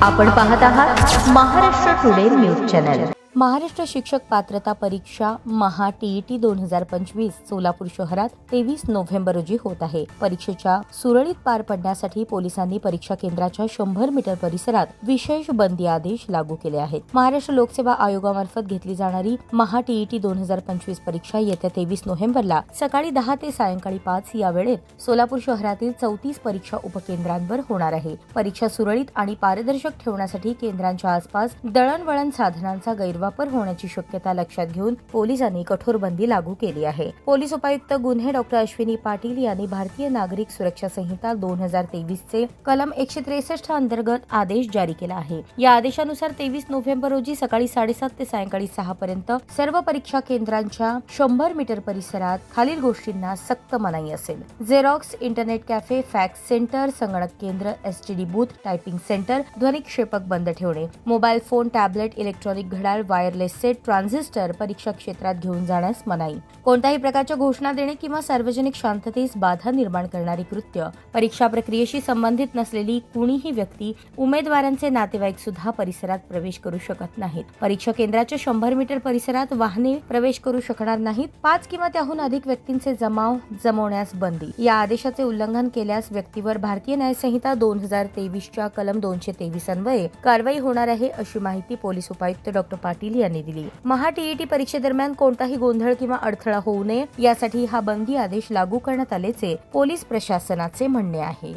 आपण पाहत आहात Maharashtra today news channel. Maharashtra शिक्षक पात्रता परीक्षा महा टीईटी 2025 सोलापूर शहरात 23 नोव्हेंबर रोजी होत आहे। परीक्षेच्या सुरळीत पार पडण्यासाठी पोलिसांनी परीक्षा केंद्राच्या 100 मीटर परिसरात विशेष बंदी आदेश लागू केले आहेत। महाराष्ट्र लोकसेवा आयोगामार्फत घेतली जाणारी महा टीईटी 2025 परीक्षा येत्या 23 नोव्हेंबरला सकाळी 10 ते सायंकाळी 5 या वेळेत सोलापूर शहरातील 34 परीक्षा उपकेंद्रांवर होणार आहे। परीक्षा सुरळीत आणि पारदर्शक ठेवण्यासाठी केंद्रांच्या आसपास दळणवळण साधनांचा गैरवापर होण्याची शक्यता लक्षात घेऊन पोलिसांनी कठोर बंदी लागू केली आहे। पोलीस उपायुक्त गुन्हे डॉ. अश्विनी पाटील यांनी भारतीय नागरिक सुरक्षा संहिता 2023 चे कलम 163 अंतर्गत आदेश जारी केला आहे। या आदेशानुसार 23 नोव्हेंबर रोजी सकाळी 7:30 ते सायंकाळी 6 पर्यंत सर्व परीक्षा केंद्रांच्या 100 मीटर परिसरात खालील गोष्टींना सक्त मनाई असेल। Xerox, internet cafe, fax centre, संगणक केंद्र, एसटीडी बूथ, टायपिंग सेंटर, ध्वनिक्षेपक बंद ठेवणे, मोबाईल फोन, टॅबलेट, इलेक्ट्रॉनिक घड्याळ, वायरलेस सेट, ट्रान्झिस्टर परीक्षा क्षेत्रात घेऊन जाण्यास मनाई। कोणत्याही प्रकारच्या घोषणा देणे किंवा सार्वजनिक शांततेस बाधा निर्माण करणारी कृत्य, परीक्षा प्रक्रियेशी संबंधित नसलेली कुणीही व्यक्ती, उमेदवारांचे नातेवाईक सुद्धा परिसरात प्रवेश करू शकत नाहीत। परीक्षा केंद्राच्या 100 मीटर परिसरात वाहने प्रवेश करू शकणार नाहीत। 5 किंवा त्याहून अधिक व्यक्तींचे जमवण्यास बंदी। या आदेशाचे उल्लंघन केल्यास व्यक्तीवर भारतीय न्याय संहिता 2023 च्या कलम 223 अन्वये कारवाई होणार आहे, अशी माहिती पोलीस उपायुक्त डॉ. पाटील यांनी दिली। महा टीईटी परीक्षेदरम्यान कोणताही गोंधळ किंवा अडथळा होऊ नये यासाठी हा बंदी आदेश लागू करण्यात आल्याचे पोलीस प्रशासनाचे म्हणणे आहे।